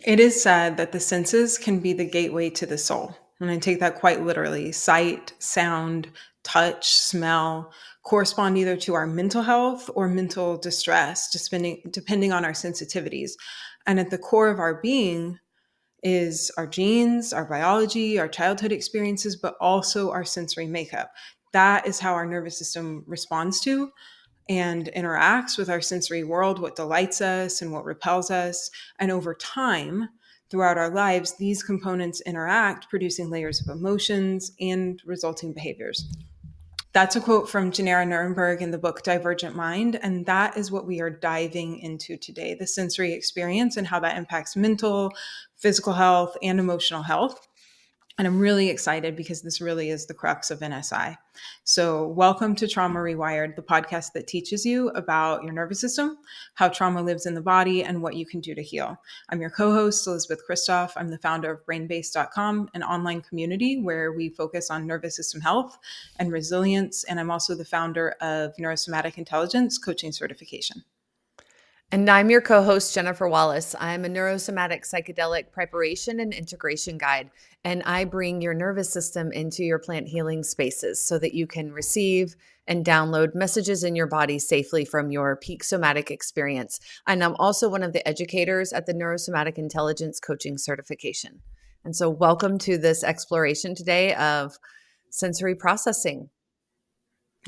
It is said that the senses can be the gateway to the soul. And I take that quite literally. Sight, sound, touch, smell correspond either to our mental health or mental distress, depending on our sensitivities. And at the core of our being is our genes, our biology, our childhood experiences, but also our sensory makeup. That is how our nervous system responds to and interacts with our sensory world, what delights us and what repels us. And over time, throughout our lives, these components interact, producing layers of emotions and resulting behaviors. That's a quote from Janera Nuremberg in the book Divergent Mind. And that is what we are diving into today, the sensory experience and how that impacts mental, physical health, and emotional health. And I'm really excited because this really is the crux of NSI. So, welcome to Trauma Rewired, the podcast that teaches you about your nervous system, how trauma lives in the body, and what you can do to heal. I'm your co host, Elisabeth Christoph. I'm the founder of brainbase.com, an online community where we focus on nervous system health and resilience. And I'm also the founder of neuro-somatic intelligence coaching certification. And I'm your co host, Jennifer Wallace. I'm a neurosomatic psychedelic preparation and integration guide, and I bring your nervous system into your plant healing spaces so that you can receive and download messages in your body safely from your peak somatic experience. And I'm also one of the educators at the Neurosomatic Intelligence Coaching Certification. And so, welcome to this exploration today of sensory processing.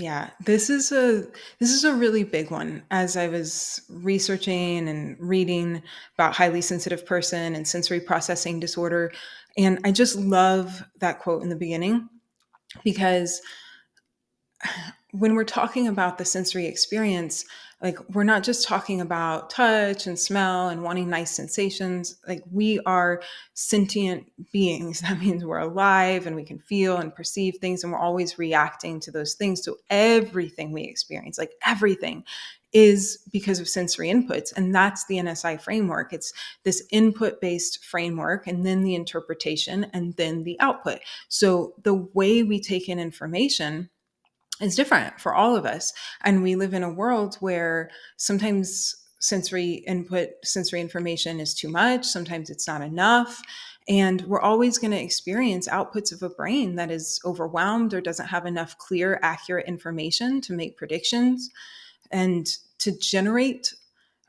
Yeah, this is a really big one. As I was researching and reading about highly sensitive person and sensory processing disorder, and I just love that quote in the beginning because when we're talking about the sensory experience, like we're not just talking about touch and smell and wanting nice sensations. Like we are sentient beings. That means we're alive and we can feel and perceive things, and we're always reacting to those things. So everything we experience, like everything, is because of sensory inputs. And that's the NSI framework. It's this input based framework, and then the interpretation, and then the output. So the way we take in information is different for all of us. And we live in a world where sometimes sensory input, sensory information is too much, sometimes it's not enough. And we're always going to experience outputs of a brain that is overwhelmed or doesn't have enough clear, accurate information to make predictions and to generate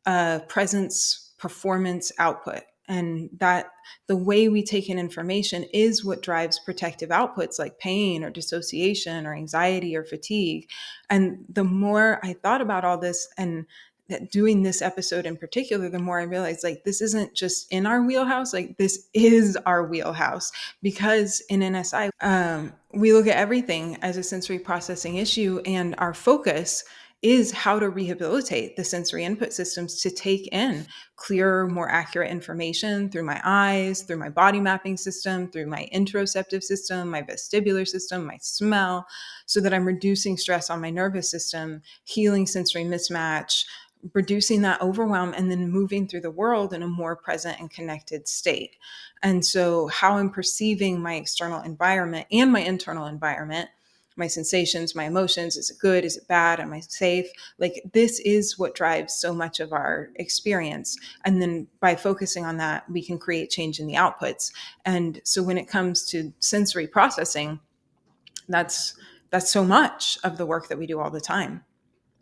presence, performance, output. And that the way we take in information is what drives protective outputs like pain or dissociation or anxiety or fatigue. And the more I thought about all this and that doing this episode in particular, the more I realized like this isn't just in our wheelhouse, like this is our wheelhouse. Because in NSI, we look at everything as a sensory processing issue, and our focus is how to rehabilitate the sensory input systems to take in clearer, more accurate information through my eyes, through my body mapping system, through my interoceptive system, my vestibular system, my smell, so that I'm reducing stress on my nervous system, healing sensory mismatch, reducing that overwhelm, and then moving through the world in a more present and connected state. And so, how I'm perceiving my external environment and my internal environment, my sensations, my emotions. Is it good? Is it bad? Am I safe? Like this is what drives so much of our experience. And then by focusing on that, we can create change in the outputs. And so when it comes to sensory processing, that's that's so much of the work that we do all the time.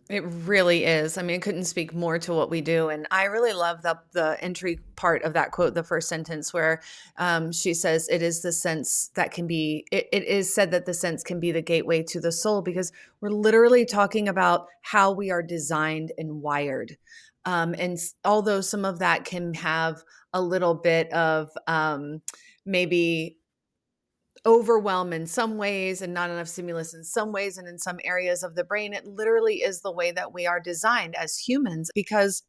It really is. I mean, I couldn't speak more to what we do. And I really love the entry part of that quote, the first sentence where she says, it is the sense that can be, it is said that the sense can be the gateway to the soul, because we're literally talking about how we are designed and wired. Although some of that can have a little bit of maybe overwhelm in some ways and not enough stimulus in some ways, and in some areas of the brain, it literally is the way that we are designed as humans, because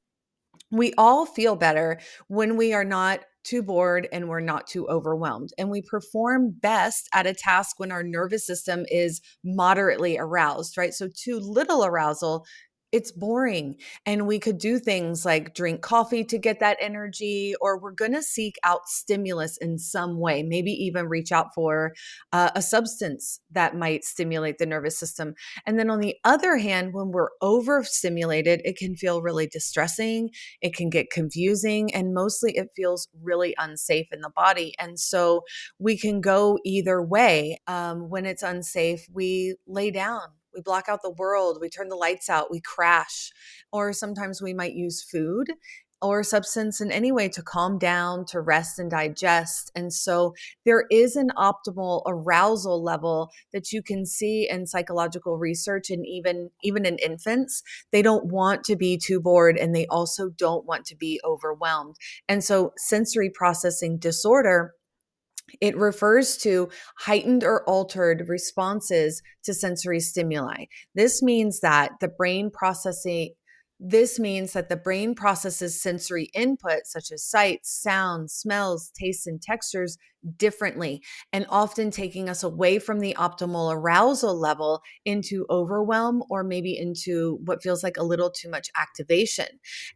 we all feel better when we are not too bored and we're not too overwhelmed. And we perform best at a task when our nervous system is moderately aroused, right? So too little arousal it's boring. And we could do things like drink coffee to get that energy, or we're going to seek out stimulus in some way, maybe even reach out for a substance that might stimulate the nervous system. And then on the other hand, when we're overstimulated, it can feel really distressing, it can get confusing, and mostly it feels really unsafe in the body. And so we can go either way. When it's unsafe, we lay down, we block out the world, we turn the lights out, we crash, or sometimes we might use food or substance in any way to calm down, to rest and digest. And so there is an optimal arousal level that you can see in psychological research, and even in infants. They don't want to be too bored, and they also don't want to be overwhelmed. And so sensory processing disorder, it refers to heightened or altered responses to sensory stimuli. This means that the brain processing this means that the brain processes sensory input such as sights, sounds, smells, tastes, and textures differently, and often taking us away from the optimal arousal level into overwhelm, or maybe into what feels like a little too much activation.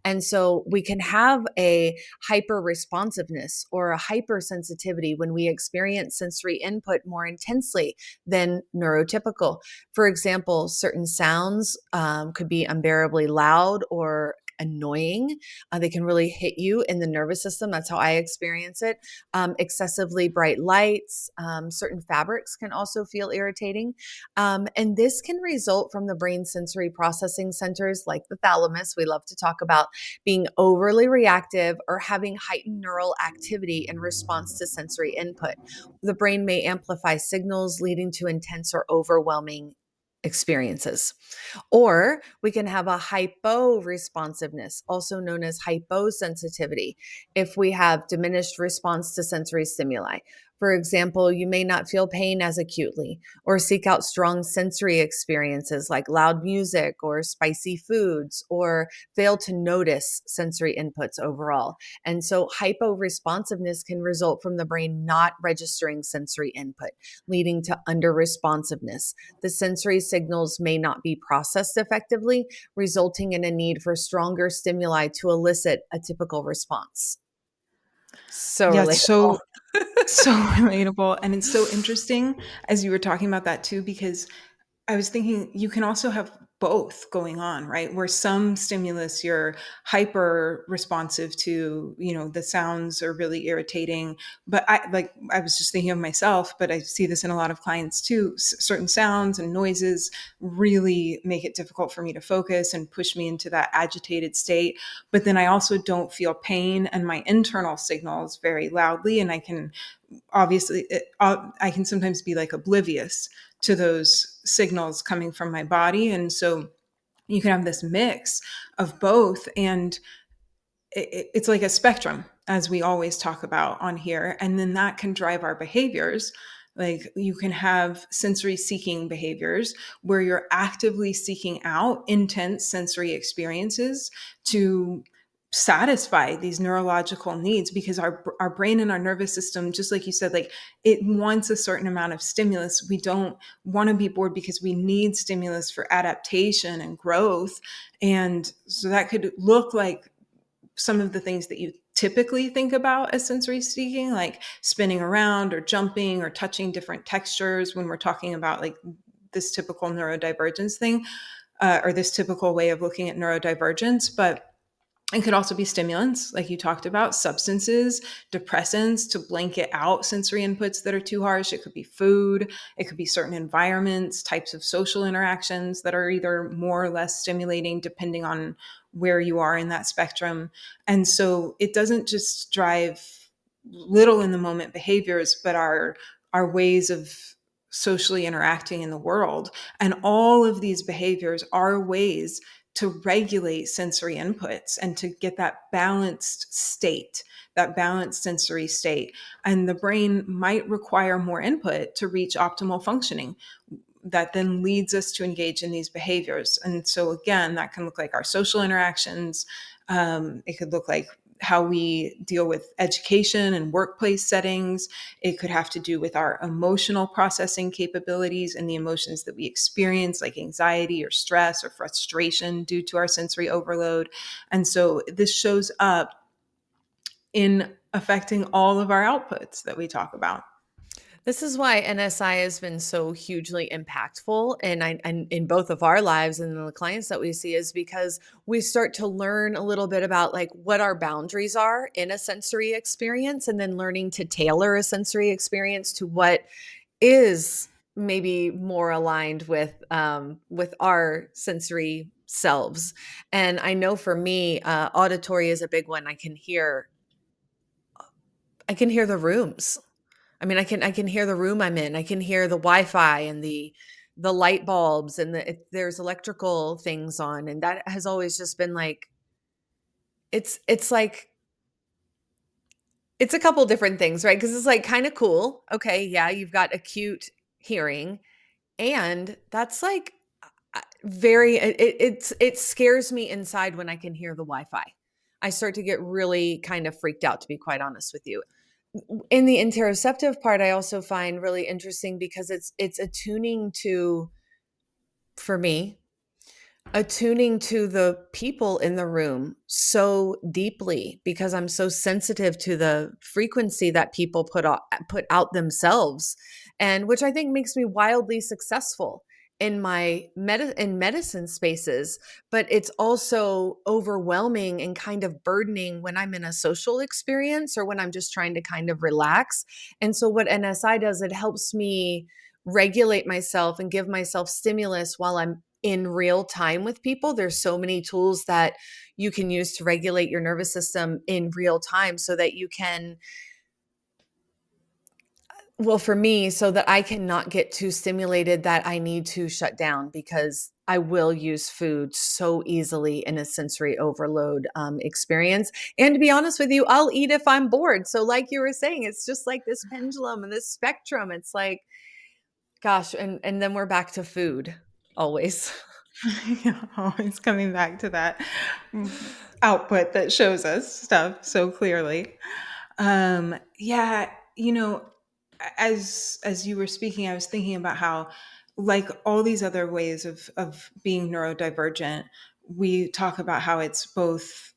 And so we can have a hyper responsiveness or a hypersensitivity when we experience sensory input more intensely than neurotypical. For example, certain sounds could be unbearably loud or annoying. They can really hit you in the nervous system. That's how I experience it. Excessively bright lights, certain fabrics can also feel irritating. And this can result from the brain's sensory processing centers, like the thalamus, we love to talk about, being overly reactive or having heightened neural activity in response to sensory input. The brain may amplify signals, leading to intense or overwhelming experiences. Or we can have a hypo-responsiveness, also known as hyposensitivity, if we have diminished response to sensory stimuli. For example, you may not feel pain as acutely, or seek out strong sensory experiences like loud music or spicy foods, or fail to notice sensory inputs overall. And so hypo-responsiveness can result from the brain not registering sensory input, leading to under-responsiveness. The sensory signals may not be processed effectively, resulting in a need for stronger stimuli to elicit a typical response. So Yeah, it's relatable. so relatable, and it's so interesting as you were talking about that too, because I was thinking you can also have both going on, right? Where some stimulus you're hyper responsive to, the sounds are really irritating. But I was just thinking of myself, but I see this in a lot of clients too. Certain sounds and noises really make it difficult for me to focus and push me into that agitated state. But then I also don't feel pain and my internal signals very loudly. And I can obviously I can sometimes be like oblivious to those signals coming from my body. And so you can have this mix of both. And it's like a spectrum, as we always talk about on here. And then that can drive our behaviors. Like you can have sensory seeking behaviors where you're actively seeking out intense sensory experiences to satisfy these neurological needs, because our brain and our nervous system, just like you said, like it wants a certain amount of stimulus. We don't want to be bored because we need stimulus for adaptation and growth. And so that could look like some of the things that you typically think about as sensory seeking, like spinning around or jumping or touching different textures when we're talking about like this typical neurodivergence thing, or this typical way of looking at neurodivergence. But it could also be stimulants, like you talked about, substances, depressants to blanket out sensory inputs that are too harsh. It could be food. It could be certain environments, types of social interactions that are either more or less stimulating depending on where you are in that spectrum. And so it doesn't just drive little in the moment behaviors, but our ways of socially interacting in the world. And all of these behaviors are ways to regulate sensory inputs and to get that balanced state, that balanced sensory state. And the brain might require more input to reach optimal functioning. That then leads us to engage in these behaviors. And so, again, that can look like our social interactions. It could look like how we deal with education and workplace settings. It could have to do with our emotional processing capabilities and the emotions that we experience, like anxiety or stress or frustration due to our sensory overload. And so this shows up in affecting all of our outputs that we talk about. This is why NSI has been so hugely impactful, and in both of our lives and the clients that we see, is because we start to learn a little bit about like what our boundaries are in a sensory experience, and then learning to tailor a sensory experience to what is maybe more aligned with our sensory selves. And I know for me, auditory is a big one. I can hear the rooms. I mean, I can hear the room I'm in. I can hear the Wi-Fi and the light bulbs, and if there's electrical things on, and that has always just been like it's like it's a couple different things, right? Because it's like kind of cool. Okay, yeah, you've got acute hearing, and that's like very it scares me inside when I can hear the Wi-Fi. I start to get really kind of freaked out, to be quite honest with you. In the interoceptive part, I also find really interesting because it's attuning to, for me, attuning to the people in the room so deeply because I'm so sensitive to the frequency that people put out themselves, and which I think makes me wildly successful in my in medicine spaces, but it's also overwhelming and kind of burdening when I'm in a social experience or when I'm just trying to kind of relax. And so what NSI does, it helps me regulate myself and give myself stimulus while I'm in real time with people. There's so many tools that you can use to regulate your nervous system in real time so that you can, well, for me, so that I cannot get too stimulated that I need to shut down, because I will use food so easily in a sensory overload experience. And to be honest with you, I'll eat if I'm bored. So, like you were saying, it's just like this pendulum and this spectrum. It's like, gosh, and then we're back to food always. Yeah, always coming back to that output that shows us stuff so clearly. Yeah, as you were speaking, I was thinking about how, like all these other ways of being neurodivergent, we talk about how it's both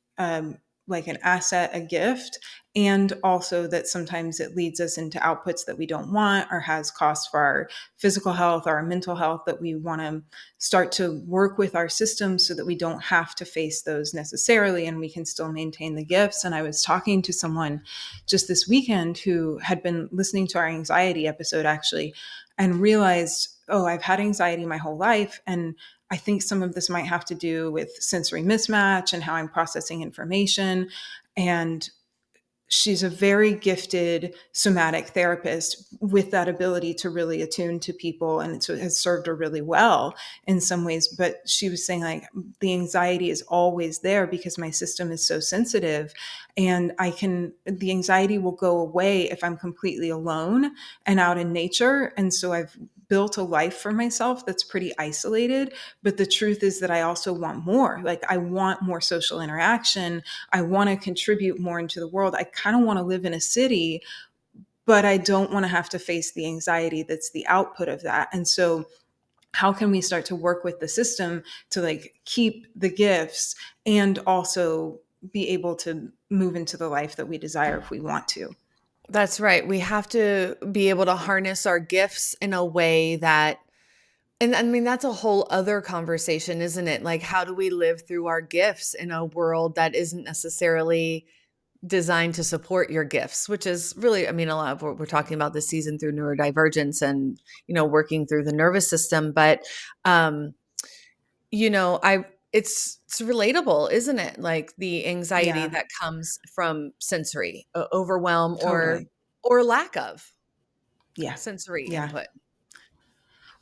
like an asset, a gift, and also that sometimes it leads us into outputs that we don't want or has costs for our physical health or our mental health, that we want to start to work with our systems so that we don't have to face those necessarily and we can still maintain the gifts. And I was talking to someone just this weekend who had been listening to our anxiety episode actually and realized, oh, I've had anxiety my whole life. And I think some of this might have to do with sensory mismatch and how I'm processing information. And she's a very gifted somatic therapist with that ability to really attune to people, and it has served her really well in some ways. But she was saying, like, the anxiety is always there because my system is so sensitive, and the anxiety will go away if I'm completely alone and out in nature. And so I've built a life for myself that's pretty isolated. But the truth is that I also want more. Like, I want more social interaction. I want to contribute more into the world. I kind of want to live in a city, but I don't want to have to face the anxiety that's the output of that. And so how can we start to work with the system to like keep the gifts and also be able to move into the life that we desire if we want to? That's right. We have to be able to harness our gifts in a way that, and I mean, that's a whole other conversation, isn't it? Like, how do we live through our gifts in a world that isn't necessarily designed to support your gifts, which is really, I mean, a lot of what we're talking about this season through neurodivergence and, working through the nervous system. But, um, it's relatable, isn't it? Like the anxiety Yeah, that comes from sensory overwhelm totally. or lack of Yeah. sensory Yeah. input.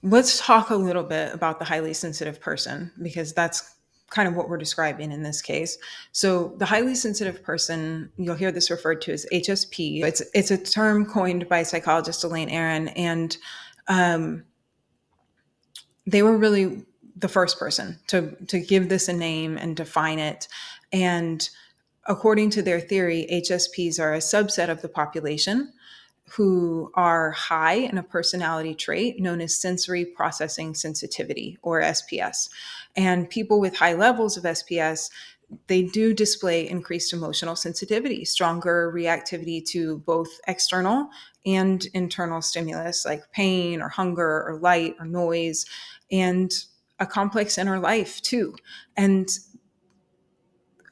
Let's talk a little bit about the highly sensitive person, because that's kind of what we're describing in this case. So the highly sensitive person, you'll hear this referred to as HSP. It's a term coined by psychologist Elaine Aron, and um, they were really the first person to give this a name and define it. And According to their theory, HSPs are a subset of the population who are high in a personality trait known as sensory processing sensitivity, or SPS. And people with high levels of SPS, they do display increased emotional sensitivity, stronger reactivity to both external and internal stimulus like pain or hunger or light or noise, and a complex inner life too. And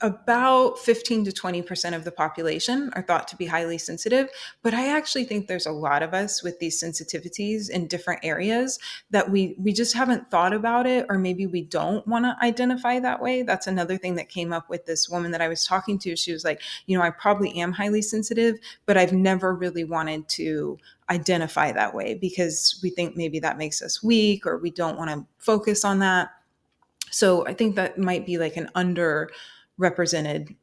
about 15 to 20% of the population are thought to be highly sensitive. But I actually think there's a lot of us with these sensitivities in different areas that we just haven't thought about it, or maybe we don't want to identify that way. That's another thing that came up with this woman that I was talking to. She was like, I probably am highly sensitive, but I've never really wanted to identify that way because we think maybe that makes us weak, or we don't want to focus on that. So I think that might be like an underrepresented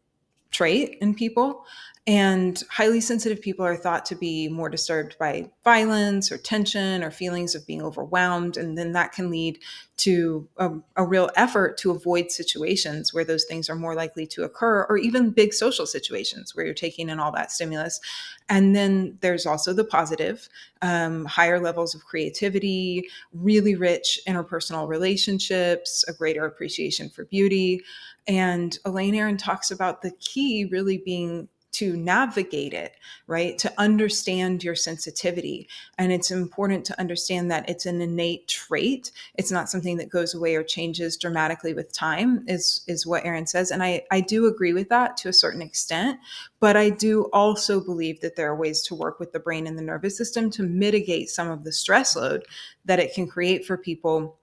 trait in people. And highly sensitive people are thought to be more disturbed by violence or tension or feelings of being overwhelmed. And then that can lead to a real effort to avoid situations where those things are more likely to occur, or even big social situations where you're taking in all that stimulus. And then there's also the positive, higher levels of creativity, really rich interpersonal relationships, a greater appreciation for beauty. And Elaine Aron talks about the key really being to navigate it, right? To understand your sensitivity. And it's important to understand that it's an innate trait. It's not something that goes away or changes dramatically with time, is what Aron says. And I do agree with that to a certain extent. But I do also believe that there are ways to work with the brain and the nervous system to mitigate some of the stress load that it can create for people,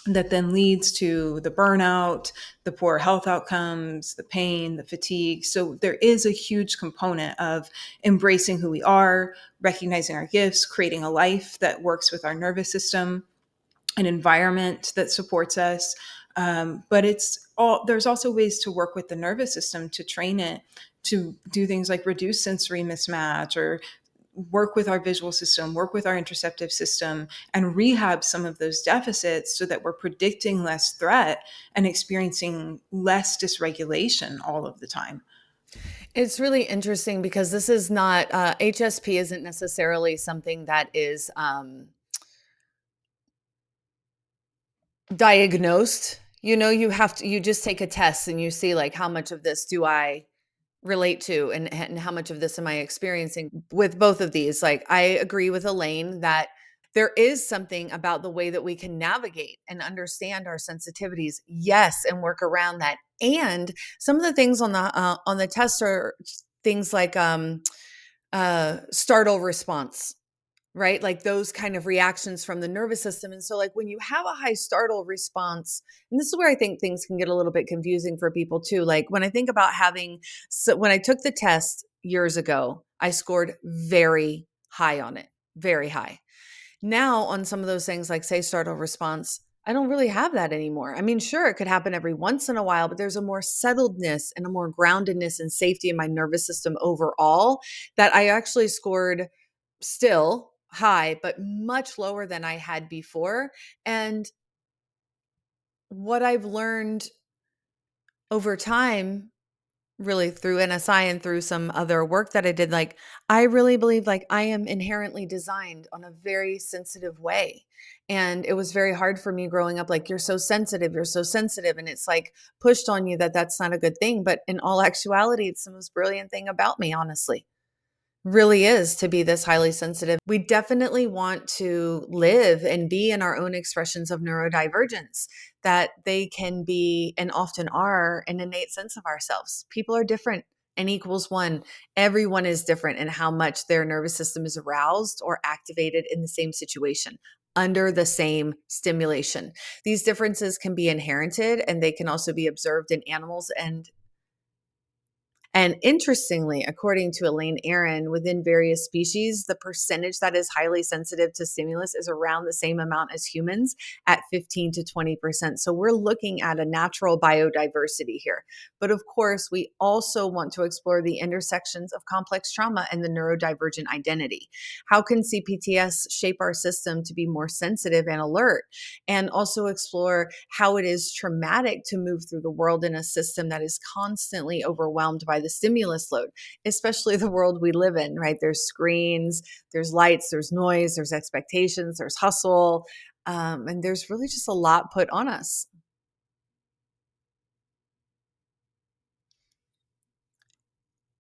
that then leads to the burnout, the poor health outcomes, the pain, the fatigue. So there is a huge component of embracing who we are, recognizing our gifts, creating a life that works with our nervous system, an environment that supports us. But there's also ways to work with the nervous system to train it to do things like reduce sensory mismatch, or work with our visual system, work with our interoceptive system, and rehab some of those deficits so that we're predicting less threat and experiencing less dysregulation all of the time. It's really interesting because this is not HSP isn't necessarily something that is diagnosed. You just take a test and you see like how much of this do I relate to, and how much of this am I experiencing with both of these. Like, I agree with Elaine that there is something about the way that we can navigate and understand our sensitivities, yes, and work around that. And some of the things on the test are things like startle response, right? Like those kind of reactions from the nervous system. And so, like, when you have a high startle response, and this is where I think things can get a little bit confusing for people too. Like, when I think about when I took the test years ago, I scored very high on it, very high. Now, on some of those things, like say startle response, I don't really have that anymore. I mean, sure, it could happen every once in a while, but there's a more settledness and a more groundedness and safety in my nervous system overall that I actually scored still high, but much lower than I had before. And what I've learned over time, really through NSI and through some other work that I did, like, I really believe like I am inherently designed on a very sensitive way. And it was very hard for me growing up, like, you're so sensitive, you're so sensitive. And it's like pushed on you that that's not a good thing. But in all actuality, it's the most brilliant thing about me, honestly, really is, to be this highly sensitive. We definitely want to live and be in our own expressions of neurodivergence, that they can be and often are an innate sense of ourselves. People are different. N equals one. Everyone is different in how much their nervous system is aroused or activated in the same situation, under the same stimulation. These differences can be inherited, and they can also be observed in animals and interestingly, according to Elaine Aron, within various species, the percentage that is highly sensitive to stimulus is around the same amount as humans, at 15 to 20%. So we're looking at a natural biodiversity here. But of course, we also want to explore the intersections of complex trauma and the neurodivergent identity. How can CPTS shape our system to be more sensitive and alert? And also explore how it is traumatic to move through the world in a system that is constantly overwhelmed by the stimulus load, especially the world we live in, right? There's screens, there's lights, there's noise, there's expectations, there's hustle, and there's really just a lot put on us.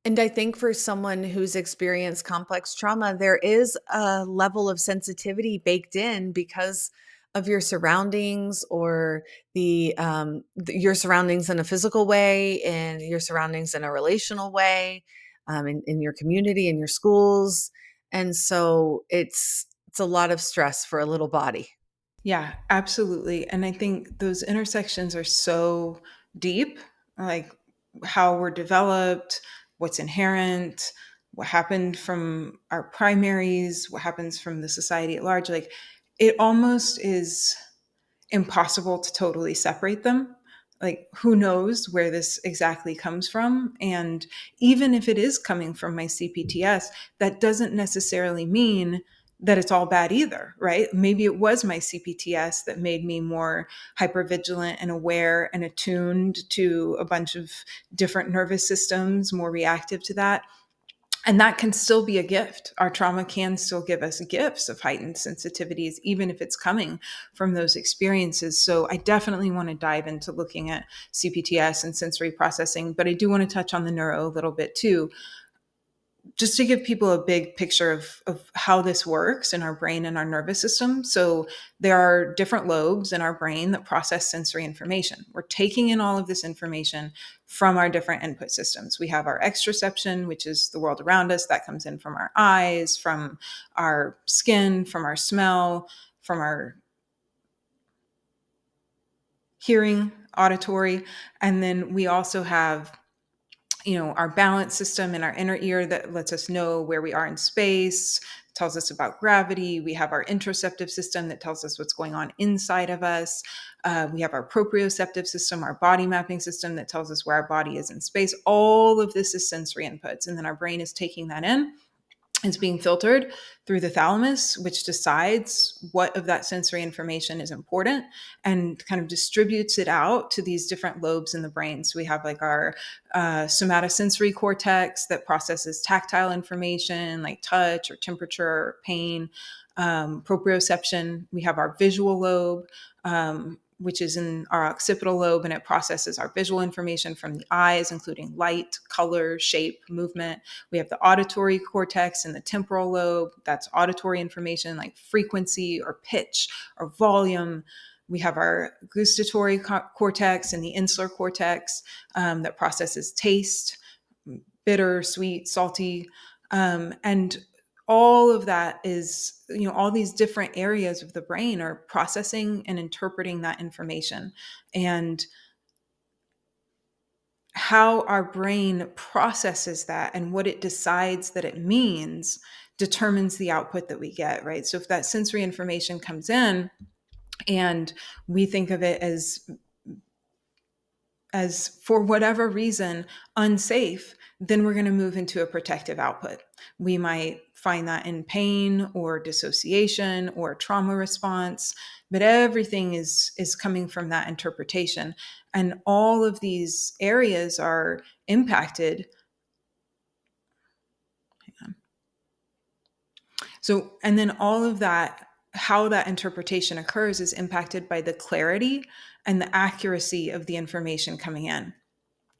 And I think for someone who's experienced complex trauma, there is a level of sensitivity baked in because of your surroundings, or your surroundings in a physical way, and your surroundings in a relational way, in your community, in your schools. And so it's a lot of stress for a little body. Yeah, absolutely. And I think those intersections are so deep, like how we're developed, what's inherent, what happened from our primaries, what happens from the society at large. Like it almost is impossible to totally separate them. Like, who knows where this exactly comes from? And even if it is coming from my CPTS, that doesn't necessarily mean that it's all bad either, right? Maybe it was my CPTS that made me more hypervigilant and aware and attuned to a bunch of different nervous systems, more reactive to that. And that can still be a gift. Our trauma can still give us gifts of heightened sensitivities, even if it's coming from those experiences. So I definitely want to dive into looking at CPTS and sensory processing, but I do want to touch on the neuro a little bit too, just to give people a big picture of how this works in our brain and our nervous system. So there are different lobes in our brain that process sensory information. We're taking in all of this information from our different input systems. We have our exteroception, which is the world around us, that comes in from our eyes, from our skin, from our smell, from our hearing, auditory. And then we also have our balance system in our inner ear that lets us know where we are in space, tells us about gravity. We have our interoceptive system that tells us what's going on inside of us. We have our proprioceptive system, our body mapping system that tells us where our body is in space. All of this is sensory inputs. And then our brain is taking that in. It's being filtered through the thalamus, which decides what of that sensory information is important and kind of distributes it out to these different lobes in the brain. So we have like our somatosensory cortex that processes tactile information like touch or temperature or pain. Proprioception, we have our visual lobe, which is in our occipital lobe, and it processes our visual information from the eyes, including light, color, shape, movement. We have the auditory cortex in the temporal lobe. That's auditory information like frequency or pitch or volume. We have our gustatory cortex and the insular cortex that processes taste, bitter, sweet, salty. And all of that is, all these different areas of the brain are processing and interpreting that information. And how our brain processes that and what it decides that it means determines the output that we get, right? So if that sensory information comes in and we think of it as for whatever reason unsafe, then we're going to move into a protective output. We might find that in pain or dissociation or trauma response, but everything is coming from that interpretation. And all of these areas are impacted. So, and then all of that, how that interpretation occurs is impacted by the clarity and the accuracy of the information coming in.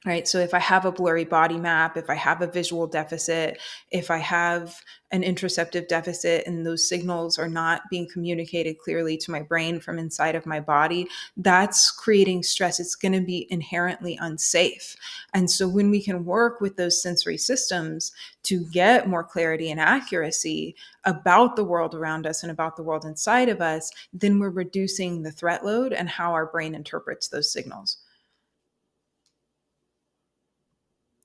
Right. So if I have a blurry body map, if I have a visual deficit, if I have an interoceptive deficit and those signals are not being communicated clearly to my brain from inside of my body, that's creating stress. It's going to be inherently unsafe. And so when we can work with those sensory systems to get more clarity and accuracy about the world around us and about the world inside of us, then we're reducing the threat load and how our brain interprets those signals.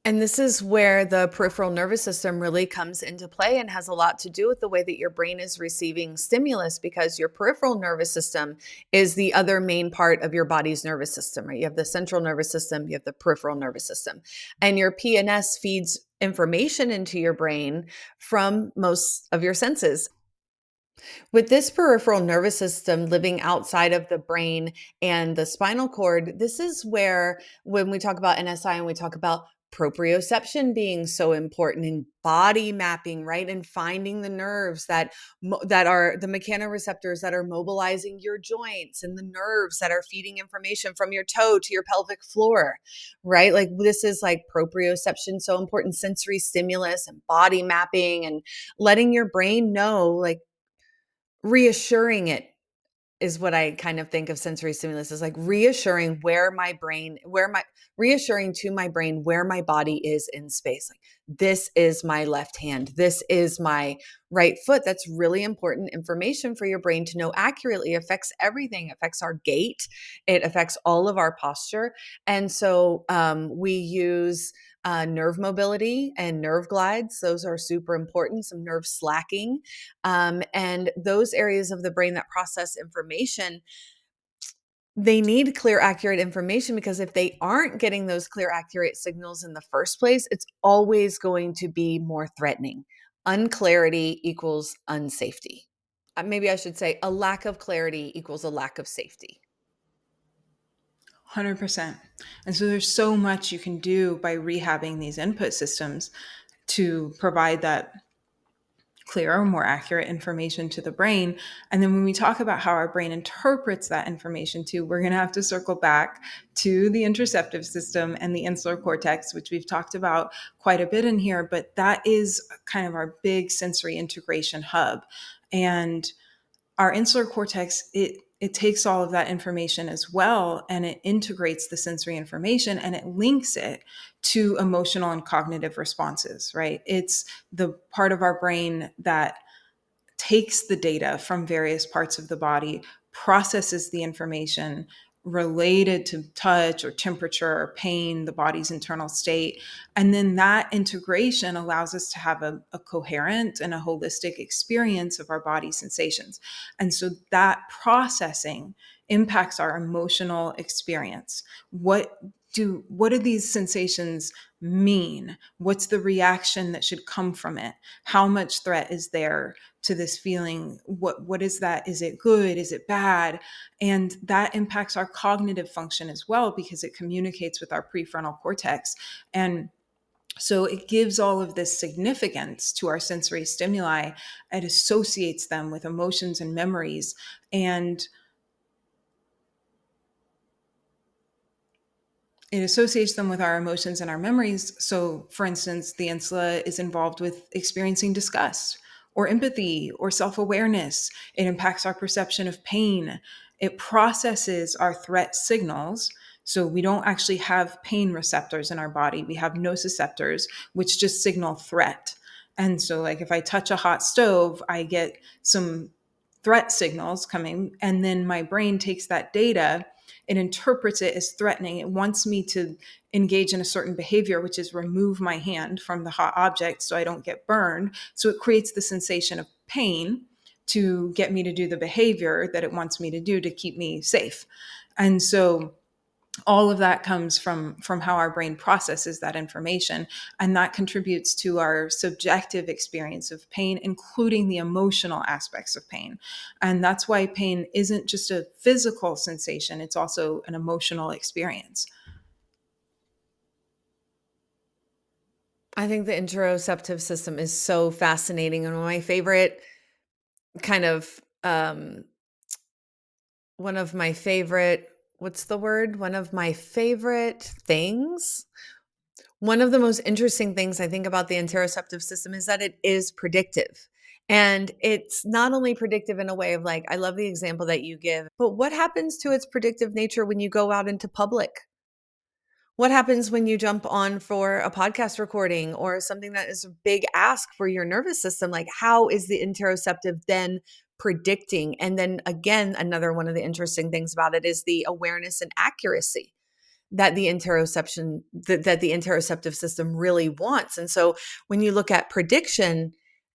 And this is where the peripheral nervous system really comes into play and has a lot to do with the way that your brain is receiving stimulus, because your peripheral nervous system is the other main part of your body's nervous system, right? You have the central nervous system, you have the peripheral nervous system, and your PNS feeds information into your brain from most of your senses. With this peripheral nervous system living outside of the brain and the spinal cord, this is where, when we talk about NSI and we talk about proprioception being so important in body mapping, right? And finding the nerves that are the mechanoreceptors that are mobilizing your joints, and the nerves that are feeding information from your toe to your pelvic floor, right? Like this is like proprioception, so important, sensory stimulus and body mapping, and letting your brain know, like reassuring it is what I kind of think of sensory stimulus as, like reassuring reassuring to my brain where my body is in space. Like, this is my left hand. This is my right foot. That's really important information for your brain to know accurately. It affects everything. It affects our gait. It affects all of our posture. And so we use nerve mobility and nerve glides. Those are super important. Some nerve slacking, and those areas of the brain that process information, they need clear, accurate information, because if they aren't getting those clear, accurate signals in the first place, it's always going to be more threatening. Unclarity equals unsafety. Maybe I should say a lack of clarity equals a lack of safety. 100%. And so there's so much you can do by rehabbing these input systems to provide that clearer, more accurate information to the brain. And then when we talk about how our brain interprets that information too, we're going to have to circle back to the interoceptive system and the insular cortex, which we've talked about quite a bit in here, but that is kind of our big sensory integration hub. And our insular cortex, it takes all of that information as well, and it integrates the sensory information and it links it to emotional and cognitive responses, right? It's the part of our brain that takes the data from various parts of the body, processes the information related to touch or temperature or pain, the body's internal state. And then that integration allows us to have a coherent and a holistic experience of our body sensations. And so that processing impacts our emotional experience. What do these sensations mean? What's the reaction that should come from it? How much threat is there to this feeling? What is that? Is it good? Is it bad? And that impacts our cognitive function as well, because it communicates with our prefrontal cortex. And so it gives all of this significance to our sensory stimuli. It associates them with emotions and memories. And it associates them with our emotions and our memories. So, for instance, the insula is involved with experiencing disgust or empathy or self awareness. It impacts our perception of pain. It processes our threat signals. So, we don't actually have pain receptors in our body, we have nociceptors, which just signal threat. And so, like if I touch a hot stove, I get some threat signals coming, and then my brain takes that data, it interprets it as threatening. It wants me to engage in a certain behavior, which is remove my hand from the hot object so I don't get burned. So it creates the sensation of pain to get me to do the behavior that it wants me to do to keep me safe. And so all of that comes from how our brain processes that information, and that contributes to our subjective experience of pain, including the emotional aspects of pain. And that's why pain isn't just a physical sensation, it's also an emotional experience. I think the interoceptive system is so fascinating, and kind of um one of my favorite what's the word? One of my favorite things. One of the most interesting things I think about the interoceptive system is that it is predictive. And it's not only predictive in a way of, like, I love the example that you give, but what happens to its predictive nature when you go out into public? What happens when you jump on for a podcast recording or something that is a big ask for your nervous system? Like, how is the interoceptive then predicting? And then again, another one of the interesting things about it is the awareness and accuracy that the interoceptive system really wants. And so when you look at prediction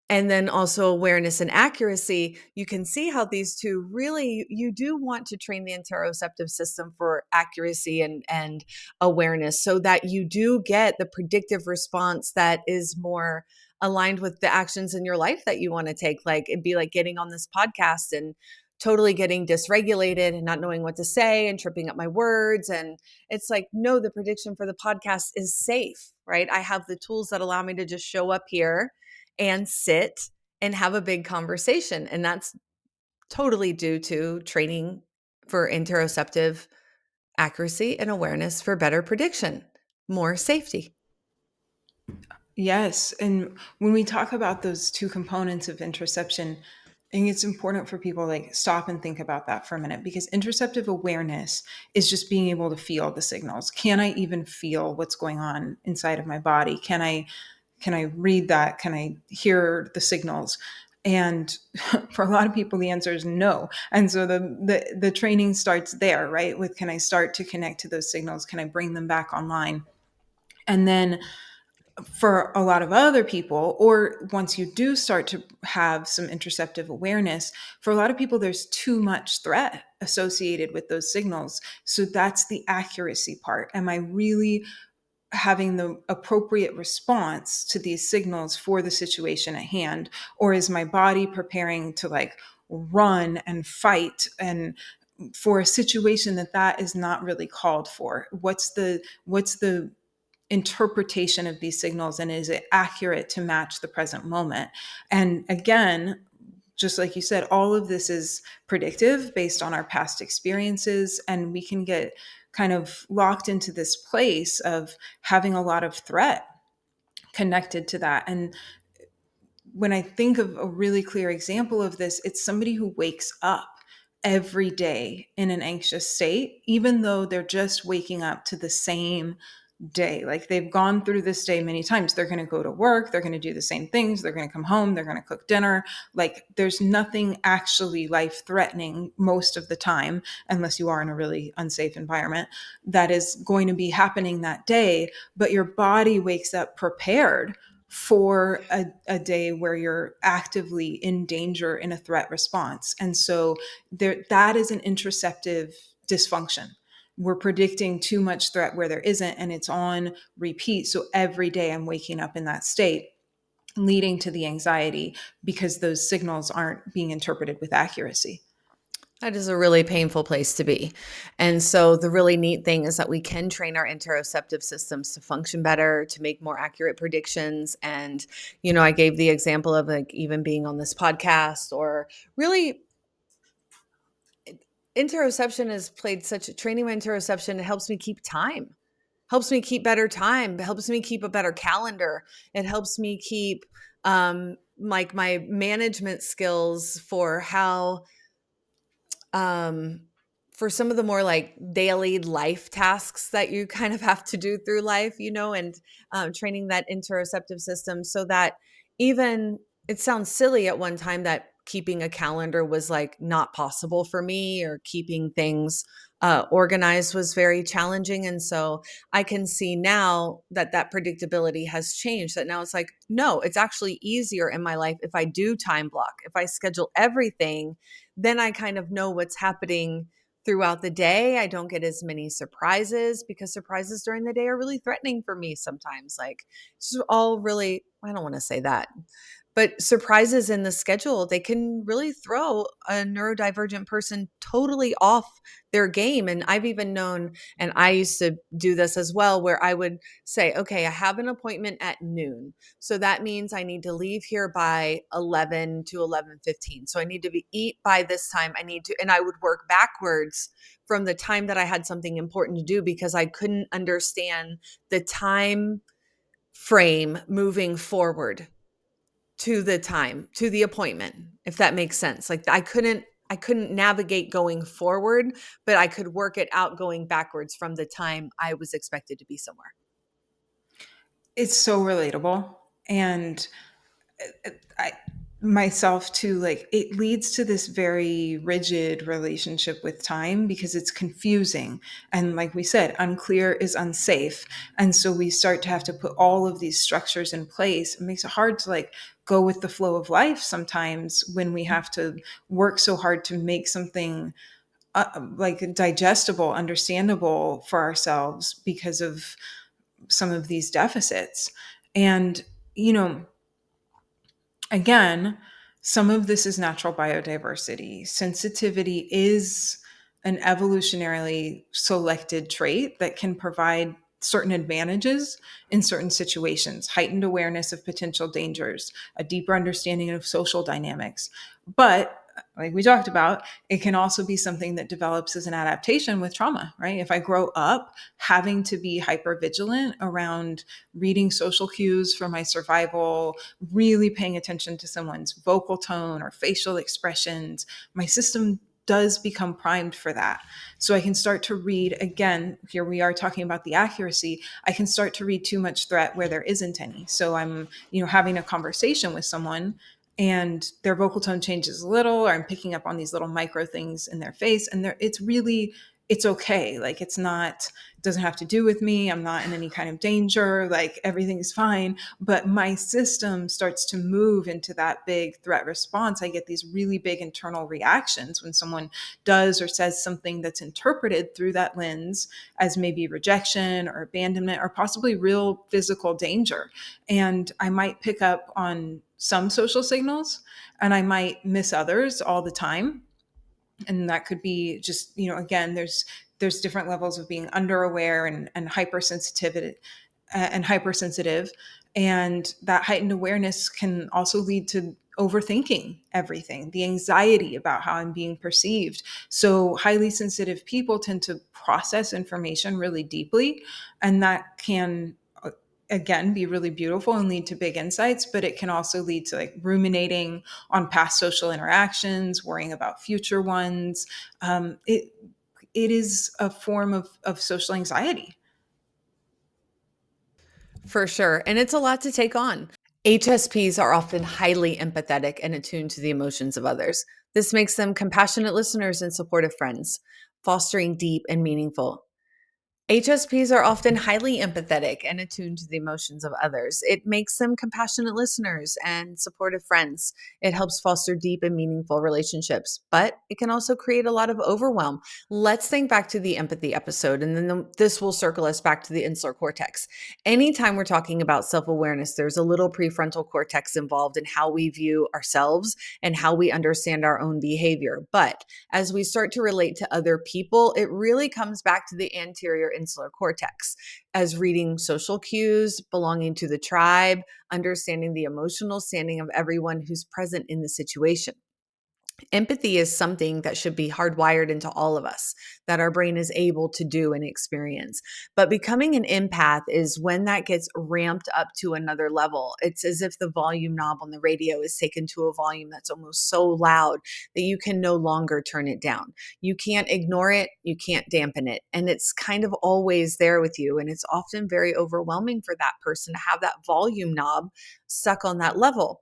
and then also awareness and accuracy, you can see how these two really, you do want to train the interoceptive system for accuracy and awareness, so that you do get the predictive response that is more aligned with the actions in your life that you want to take. Like, it'd be like getting on this podcast and totally getting dysregulated and not knowing what to say and tripping up my words. And it's like, no, the prediction for the podcast is safe, right? I have the tools that allow me to just show up here and sit and have a big conversation. And that's totally due to training for interoceptive accuracy and awareness for better prediction, more safety. Yes. And when we talk about those two components of interoception, I think it's important for people to like stop and think about that for a minute, because interoceptive awareness is just being able to feel the signals. Can I even feel what's going on inside of my body? Can I read that? Can I hear the signals? And for a lot of people, the answer is no. And so the training starts there, right? With, can I start to connect to those signals? Can I bring them back online? And then for a lot of other people, or once you do start to have some interoceptive awareness, for a lot of people, there's too much threat associated with those signals. So that's the accuracy part. Am I really having the appropriate response to these signals for the situation at hand? Or is my body preparing to like run and fight and for a situation that is not really called for? What's the interpretation of these signals, and is it accurate to match the present moment? And again, just like you said, all of this is predictive based on our past experiences, and we can get kind of locked into this place of having a lot of threat connected to that. And when I think of a really clear example of this, it's somebody who wakes up every day in an anxious state, even though they're just waking up to the same day. Like they've gone through this day many times. They're going to go to work, they're going to do the same things, they're going to come home, they're going to cook dinner. Like there's nothing actually life threatening most of the time, unless you are in a really unsafe environment, that is going to be happening that day. But your body wakes up prepared for a day where you're actively in danger in a threat response. And so that is an interoceptive dysfunction. We're predicting too much threat where there isn't, and it's on repeat. So every day I'm waking up in that state, leading to the anxiety because those signals aren't being interpreted with accuracy. That is a really painful place to be. And so the really neat thing is that we can train our interoceptive systems to function better, to make more accurate predictions. And, I gave the example of like even being on this podcast, or really interoception has played such a training my interoception. It helps me keep time, helps me keep better time, helps me keep a better calendar. It helps me keep like my management skills for how um for some of the more like daily life tasks that you kind of have to do through life, and training that interoceptive system so that even it sounds silly at one time that keeping a calendar was like not possible for me, or keeping things organized was very challenging. And so I can see now that that predictability has changed, that now it's like, no, it's actually easier in my life if I do time block, if I schedule everything, then I kind of know what's happening throughout the day. I don't get as many surprises, because surprises during the day are really threatening for me sometimes. Like, it's just all really, I don't want to say that, but surprises in the schedule, they can really throw a neurodivergent person totally off their game. And I've even known, and I used to do this as well, where I would say, okay, I have an appointment at noon. So that means I need to leave here by 11 to 11:15. So I need to eat by this time. And I would work backwards from the time that I had something important to do, because I couldn't understand the time frame moving forward to the appointment, if that makes sense. Like I couldn't navigate going forward, but I could work it out going backwards from the time I was expected to be somewhere. It's so relatable. And I myself too, like it leads to this very rigid relationship with time because it's confusing, and like we said, unclear is unsafe. And so we start to have to put all of these structures in place. It makes it hard to like go with the flow of life sometimes when we have to work so hard to make something like digestible, understandable for ourselves because of some of these deficits. And you know again, Some of this is natural biodiversity. Sensitivity is an evolutionarily selected trait that can provide certain advantages in certain situations, heightened awareness of potential dangers, a deeper understanding of social dynamics. But like we talked about, it can also be something that develops as an adaptation with trauma, right? If I grow up having to be hyper vigilant around reading social cues for my survival, really paying attention to someone's vocal tone or facial expressions, my system does become primed for that. So I can start to read, again, here we are talking about the accuracy, I can start to read too much threat where there isn't any. So I'm, having a conversation with someone and their vocal tone changes a little, or I'm picking up on these little micro things in their face, and it's okay. Like, it's not, doesn't have to do with me. I'm not in any kind of danger. Like, everything's fine. But my system starts to move into that big threat response. I get these really big internal reactions when someone does or says something that's interpreted through that lens as maybe rejection or abandonment or possibly real physical danger. And I might pick up on some social signals and I might miss others all the time. And that could be just, again, there's different levels of being underaware and hypersensitivity and hypersensitive. And that heightened awareness can also lead to overthinking everything, the anxiety about how I'm being perceived. So highly sensitive people tend to process information really deeply, and that can again be really beautiful and lead to big insights, but it can also lead to like ruminating on past social interactions, worrying about future ones. It is a form of social anxiety. For sure. And it's a lot to take on. HSPs are often highly empathetic and attuned to the emotions of others. This makes them compassionate listeners and supportive friends, fostering deep and meaningful HSPs are often highly empathetic and attuned to the emotions of others. It makes them compassionate listeners and supportive friends. It helps foster deep and meaningful relationships, but it can also create a lot of overwhelm. Let's think back to the empathy episode, and then this will circle us back to the insular cortex. Anytime we're talking about self awareness, there's a little prefrontal cortex involved in how we view ourselves and how we understand our own behavior. But as we start to relate to other people, it really comes back to the anterior insular cortex as reading social cues, belonging to the tribe, understanding the emotional standing of everyone who's present in the situation. Empathy is something that should be hardwired into all of us, that our brain is able to do and experience. But becoming an empath is when that gets ramped up to another level. It's as if the volume knob on the radio is taken to a volume that's almost so loud that you can no longer turn it down. You can't ignore it, you can't dampen it. And it's kind of always there with you. And it's often very overwhelming for that person to have that volume knob stuck on that level.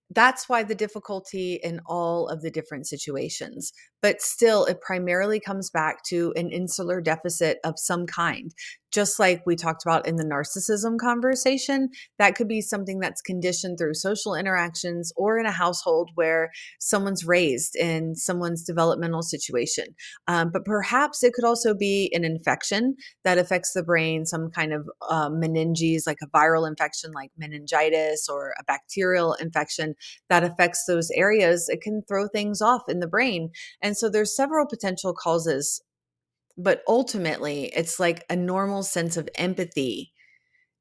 That's why the difficulty in all of the different situations. But still, it primarily comes back to an insular deficit of some kind. Just like we talked about in the narcissism conversation, that could be something that's conditioned through social interactions or in a household where someone's raised in someone's developmental situation. But perhaps it could also be an infection that affects the brain, some kind of meninges, like a viral infection like meningitis or a bacterial infection that affects those areas. It can throw things off in the brain. And so there's several potential causes, but ultimately it's like a normal sense of empathy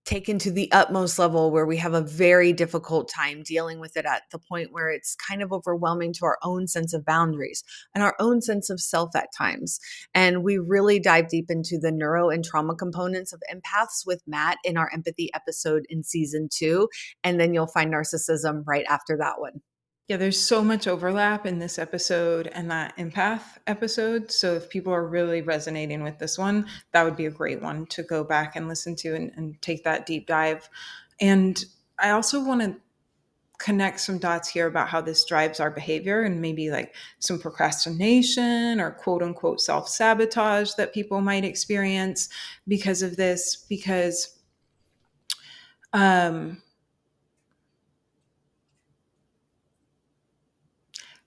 taken to the utmost level where we have a very difficult time dealing with it at the point where it's kind of overwhelming to our own sense of boundaries and our own sense of self at times. And we really dive deep into the neuro and trauma components of empaths with Matt in our empathy episode in season 2. And then you'll find narcissism right after that one. Yeah, there's so much overlap in this episode and that empath episode. So if people are really resonating with this one, that would be a great one to go back and listen to and take that deep dive. And I also want to connect some dots here about how this drives our behavior and maybe like some procrastination or quote unquote self sabotage that people might experience because of this. Um,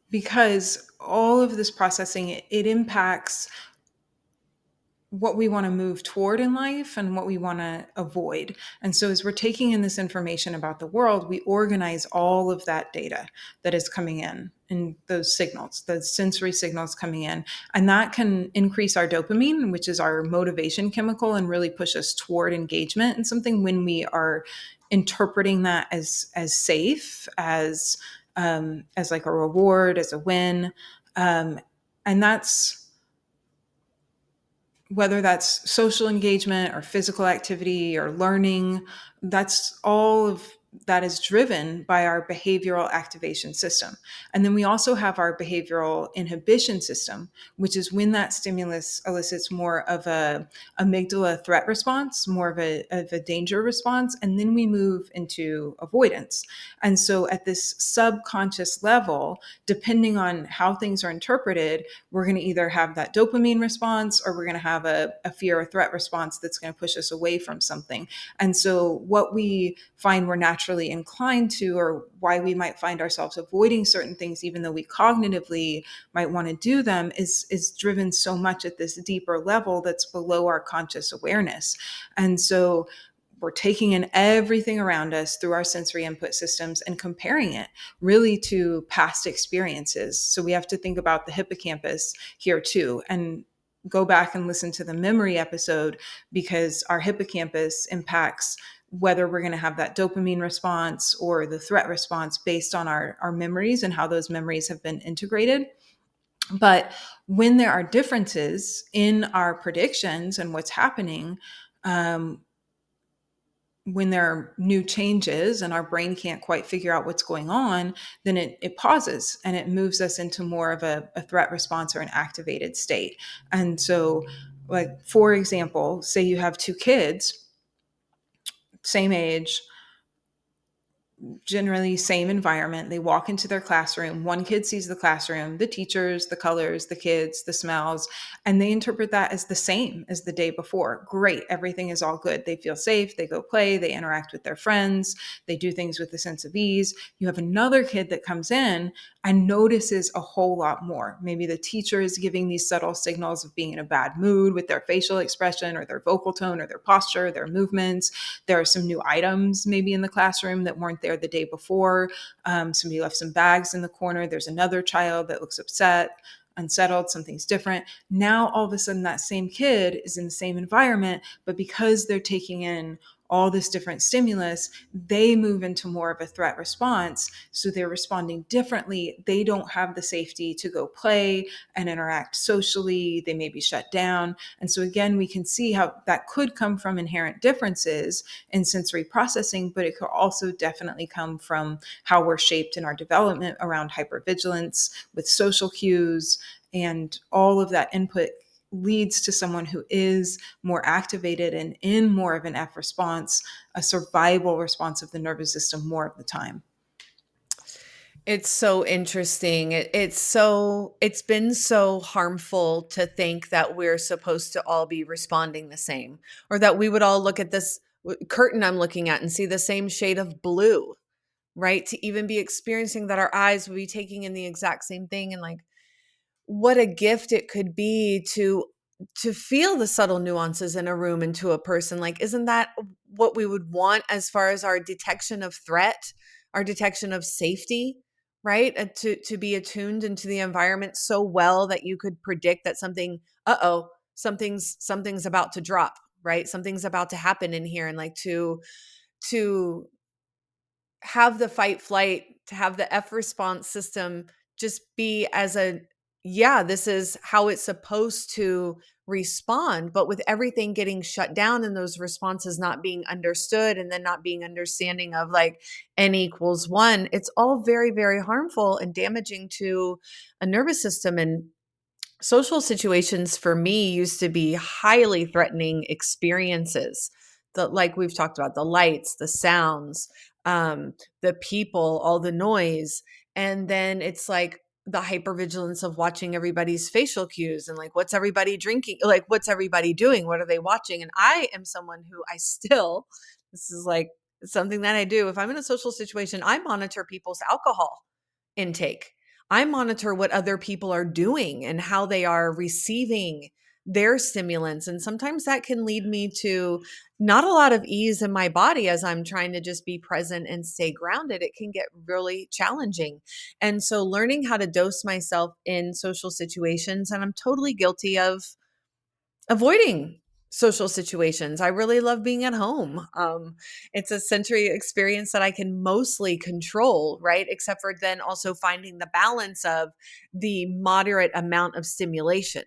because all of this processing, it impacts what we want to move toward in life and what we want to avoid. And so, as we're taking in this information about the world, we organize all of that data that is coming in and those signals, the sensory signals coming in. And that can increase our dopamine, which is our motivation chemical, and really push us toward engagement in something when we are interpreting that as safe, as like a reward, as a win. And that's whether that's social engagement or physical activity or learning, that's all of that is driven by our behavioral activation system. And then we also have our behavioral inhibition system, which is when that stimulus elicits more of a amygdala threat response, more of a danger response, and then we move into avoidance. And so at this subconscious level, depending on how things are interpreted, we're going to either have that dopamine response or we're going to have a fear or threat response that's going to push us away from something. And so, what we find we're naturally inclined to, or why we might find ourselves avoiding certain things, even though we cognitively might want to do them, is driven so much at this deeper level that's below our conscious awareness. And so, we're taking in everything around us through our sensory input systems and comparing it really to past experiences. So we have to think about the hippocampus here too, and go back and listen to the memory episode, because our hippocampus impacts whether we're going to have that dopamine response or the threat response based on our memories and how those memories have been integrated. But when there are differences in our predictions and what's happening, um, when there are new changes and our brain can't quite figure out what's going on, then it pauses and it moves us into more of a threat response or an activated state. And so, like, for example, say you have two kids, same age, generally same environment. They walk into their classroom. One kid sees the classroom, the teachers, the colors, the kids, the smells, and they interpret that as the same as the day before. Great. Everything is all good. They feel safe. They go play. They interact with their friends. They do things with a sense of ease. You have another kid that comes in and notices a whole lot more. Maybe the teacher is giving these subtle signals of being in a bad mood with their facial expression or their vocal tone or their posture, their movements. There are some new items maybe in the classroom that weren't there the day before. Somebody left some bags in the corner. There's another child that looks upset, unsettled, something's different. Now, all of a sudden, that same kid is in the same environment, but because they're taking in all this different stimulus, they move into more of a threat response. So they're responding differently. They don't have the safety to go play and interact socially. They may be shut down. And so, again, we can see how that could come from inherent differences in sensory processing, but it could also definitely come from how we're shaped in our development around hypervigilance with social cues, and all of that input leads to someone who is more activated and in more of an F response, a survival response of the nervous system more of the time. It's so interesting. It's been so harmful to think that we're supposed to all be responding the same, or that we would all look at this curtain I'm looking at and see the same shade of blue, right? To even be experiencing that our eyes would be taking in the exact same thing, and like what a gift it could be to feel the subtle nuances in a room and to a person. Like, isn't that what we would want as far as our detection of threat, our detection of safety, right? To be attuned into the environment so well that you could predict that something, uh-oh, something's about to drop, right? Something's about to happen in here. And like to have the fight flight, to have the F response system just be as a, yeah, this is how it's supposed to respond. But with everything getting shut down and those responses not being understood, and then not being understanding of like N equals one, it's all very, very harmful and damaging to a nervous system. And social situations for me used to be highly threatening experiences. Like we've talked about, the lights, the sounds, the people, all the noise. And then it's like the hypervigilance of watching everybody's facial cues and like, what's everybody drinking? Like, what's everybody doing? What are they watching? And I am someone who I still, this is like something that I do. If I'm in a social situation, I monitor people's alcohol intake. I monitor what other people are doing and how they are receiving their stimulants. And sometimes that can lead me to not a lot of ease in my body as I'm trying to just be present and stay grounded. It can get really challenging. And so learning how to dose myself in social situations, and I'm totally guilty of avoiding social situations. I really love being at home. It's a sensory experience that I can mostly control, right? Except for then also finding the balance of the moderate amount of stimulation,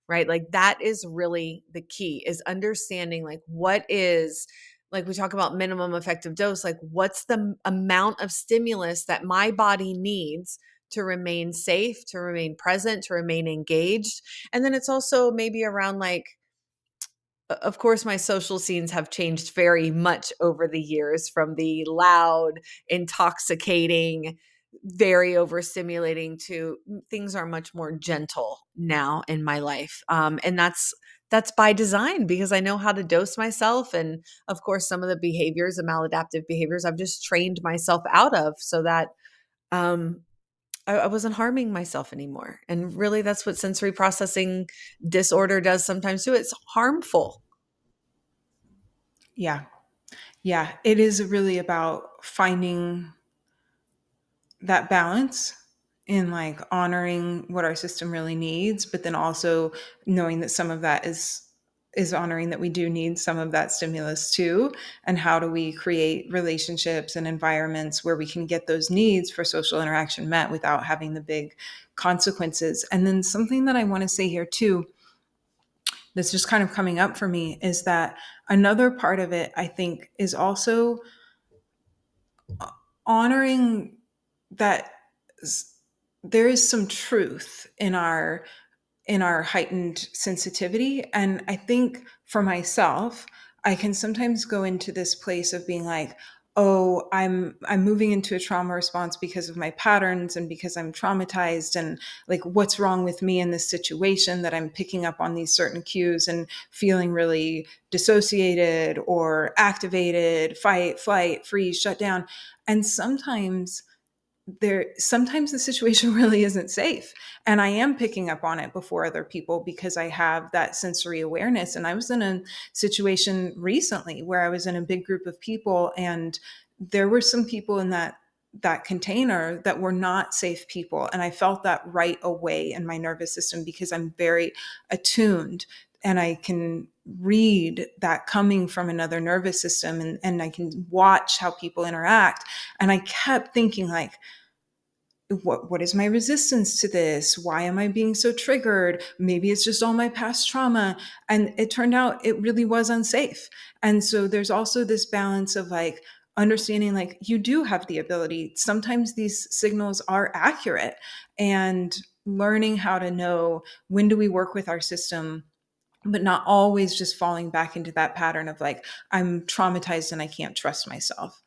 right? Like that is really the key, is understanding like what is, like we talk about minimum effective dose, like what's the amount of stimulus that my body needs to remain safe, to remain present, to remain engaged. And then it's also maybe around like, of course, my social scenes have changed very much over the years, from the loud, intoxicating, very overstimulating to things are much more gentle now in my life. And that's by design, because I know how to dose myself. And of course, some of the behaviors, the maladaptive behaviors, I've just trained myself out of, so that um, I wasn't harming myself anymore. And really, that's what sensory processing disorder does sometimes too. It's harmful. Yeah. Yeah. It is really about finding that balance in like honoring what our system really needs, but then also knowing that some of that is honoring that we do need some of that stimulus too. And how do we create relationships and environments where we can get those needs for social interaction met without having the big consequences. And then something that I want to say here too, that's just kind of coming up for me, is that another part of it I think is also honoring that there is some truth in our heightened sensitivity. And I think for myself, I can sometimes go into this place of being like, oh, I'm moving into a trauma response because of my patterns and because I'm traumatized, and like what's wrong with me in this situation that I'm picking up on these certain cues and feeling really dissociated or activated, fight, flight, freeze, shut down. And sometimes the situation really isn't safe, and I am picking up on it before other people because I have that sensory awareness. And I was in a situation recently where I was in a big group of people, and there were some people in that container that were not safe people, and I felt that right away in my nervous system because I'm very attuned, and I can read that coming from another nervous system, and I can watch how people interact. And I kept thinking like, what is my resistance to this? Why am I being so triggered? Maybe it's just all my past trauma. And it turned out it really was unsafe. And so there's also this balance of like understanding like you do have the ability. Sometimes these signals are accurate, and learning how to know when do we work with our system, but not always just falling back into that pattern of like, I'm traumatized and I can't trust myself.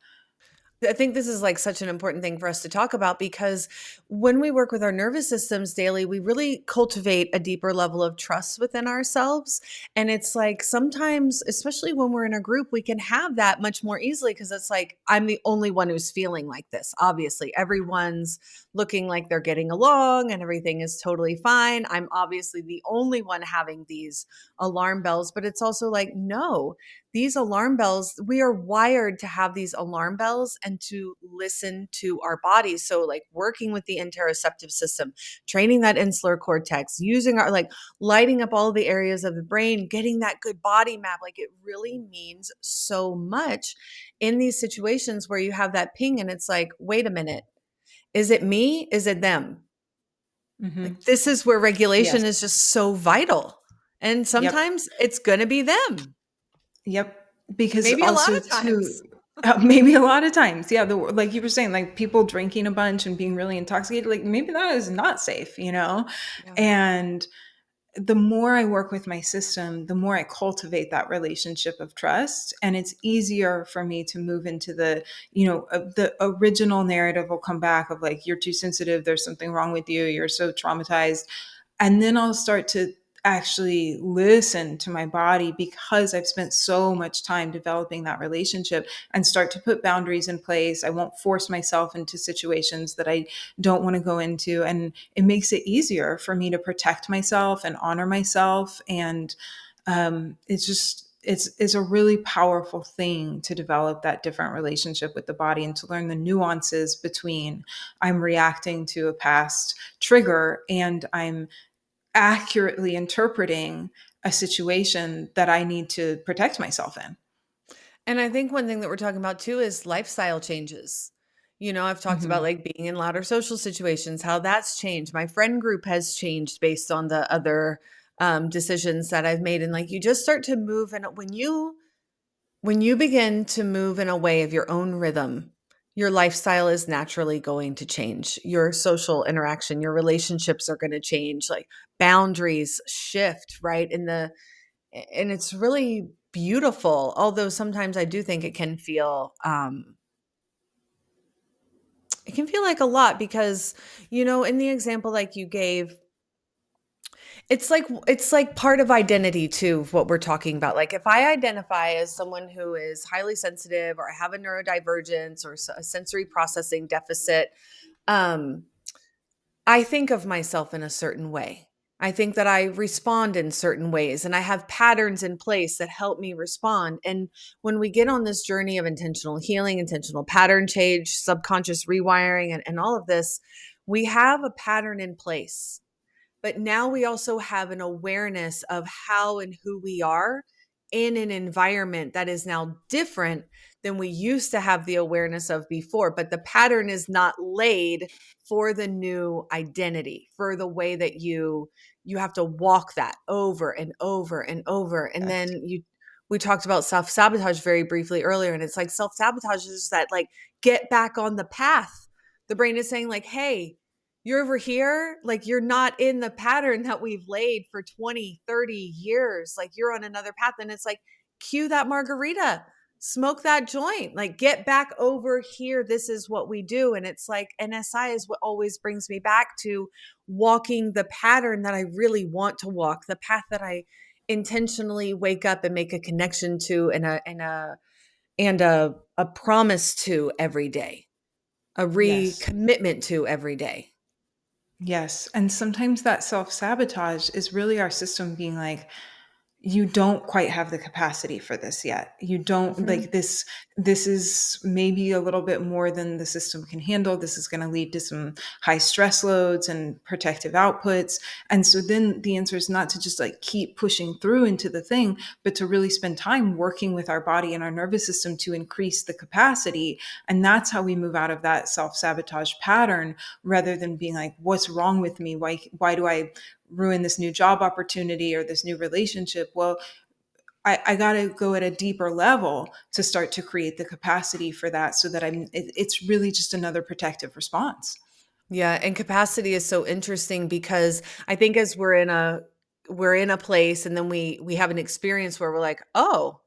I think this is like such an important thing for us to talk about, because when we work with our nervous systems daily, we really cultivate a deeper level of trust within ourselves. And it's like sometimes, especially when we're in a group, we can have that much more easily, because it's like, I'm the only one who's feeling like this. Obviously, everyone's looking like they're getting along and everything is totally fine. I'm obviously the only one having these alarm bells, but it's also like, no, these alarm bells, we are wired to have these alarm bells and to listen to our bodies. So, like working with the interoceptive system, training that insular cortex, using our, like lighting up all the areas of the brain, getting that good body map, like it really means so much in these situations where you have that ping and it's like, wait a minute, is it me? Is it them? Hmm. Like, this is where regulation Yes. is just so vital. And Yep. sometimes it's going to be them, Yep. Because maybe a lot also of times. too, maybe a lot of times, yeah, like you were saying, like people drinking a bunch and being really intoxicated, like maybe that is not safe, you know? Yeah. And the more I work with my system, the more I cultivate that relationship of trust. And it's easier for me to move into the original narrative will come back of like, you're too sensitive, there's something wrong with you, you're so traumatized. And then I'll start to actually listen to my body because I've spent so much time developing that relationship and start to put boundaries in place. I won't force myself into situations that I don't want to go into. And it makes it easier for me to protect myself and honor myself. And it's just, it's a really powerful thing to develop that different relationship with the body and to learn the nuances between I'm reacting to a past trigger and I'm accurately interpreting a situation that I need to protect myself in. And I think one thing that we're talking about too is lifestyle changes. You know, I've talked about Hmm. like being in louder social situations, how that's changed. My friend group has changed based on the other decisions that I've made. And like you just start to move. And when you begin to move in a way of your own rhythm, your lifestyle is naturally going to change. Your social interaction, your relationships are going to change. Like boundaries shift, right? And it's really beautiful, although sometimes I do think it can feel like a lot because, you know, in the example like you gave, it's like part of identity too, of what we're talking about. Like if I identify as someone who is highly sensitive or I have a neurodivergence or a sensory processing deficit, um I think of myself in a certain way. I think that I respond in certain ways and I have patterns in place that help me respond. And when we get on this journey of intentional healing, intentional pattern change, subconscious rewiring, and all of this, we have a pattern in place. But now we also have an awareness of how and who we are in an environment that is now different than we used to have the awareness of before. But the pattern is not laid for the new identity, for the way that you have to walk that over and over and over. And Yes. then we talked about self-sabotage very briefly earlier. And it's like self-sabotage is that like get back on the path. The brain is saying, like, hey, you're over here, like you're not in the pattern that we've laid for 20, 30 years. Like you're on another path. And it's like, cue that margarita, smoke that joint, like get back over here. This is what we do. And it's like NSI is what always brings me back to walking the pattern that I really want to walk, the path that I intentionally wake up and make a connection to and a promise to every day, a Yes. recommitment to every day. Yes. And sometimes that self sabotage is really our system being like, you don't quite have the capacity for this yet. You don't like Mhm. this. This is maybe a little bit more than the system can handle. This is going to lead to some high stress loads and protective outputs. And so then the answer is not to just like keep pushing through into the thing, but to really spend time working with our body and our nervous system to increase the capacity. And that's how we move out of that self sabotage pattern rather than being like, what's wrong with me? Why do I ruin this new job opportunity or this new relationship? Well, I got to go at a deeper level to start to create the capacity for that so that it's really just another protective response. Yeah, and capacity is so interesting because I think as we're in a place and then we have an experience where we're like, "Oh,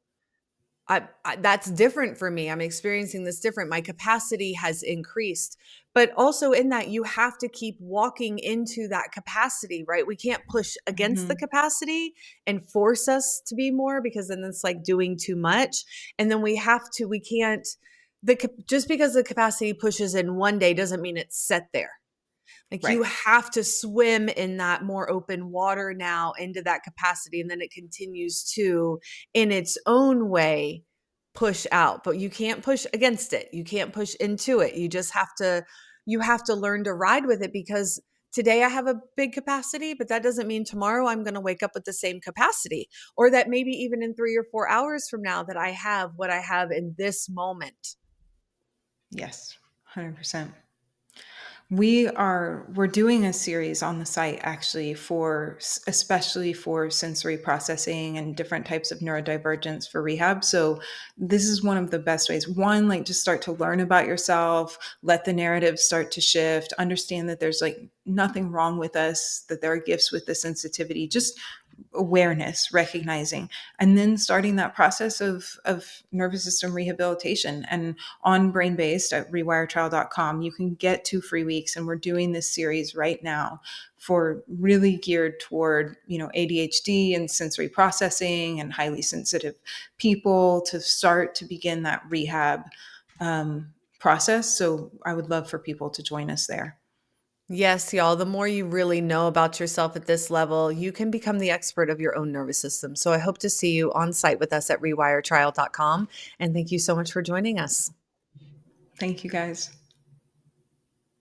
I that's different for me. I'm experiencing this different. My capacity has increased." But also in that you have to keep walking into that capacity, right? We can't push against the Hmm. capacity and force us to be more because then it's like doing too much. And then we can't just because the capacity pushes in one day doesn't mean it's set there. Like you Right. have to swim in that more open water now into that capacity. And then it continues to, in its own way, push out. But you can't push against it. You can't push into it. You have to learn to ride with it because today I have a big capacity, but that doesn't mean tomorrow I'm going to wake up with the same capacity. Or that maybe even in 3 or 4 hours from now that I have what I have in this moment. Yes. 100%. We're doing a series on the site actually for especially for sensory processing and different types of neurodivergence for rehab. So this is one of the best ways. One, like just start to learn about yourself, let the narrative start to shift, understand that there's like nothing wrong with us, that there are gifts with the sensitivity. Just awareness, recognizing, and then starting that process of nervous system rehabilitation. And on Brain Based at rewiretrial.com, you can get 2 free weeks. And we're doing this series right now for really geared toward, ADHD and sensory processing and highly sensitive people to start to begin that rehab process. So I would love for people to join us there. Yes, y'all, the more you really know about yourself at this level, you can become the expert of your own nervous system. So I hope to see you on site with us at rewiretrial.com. And thank you so much for joining us. Thank you, guys.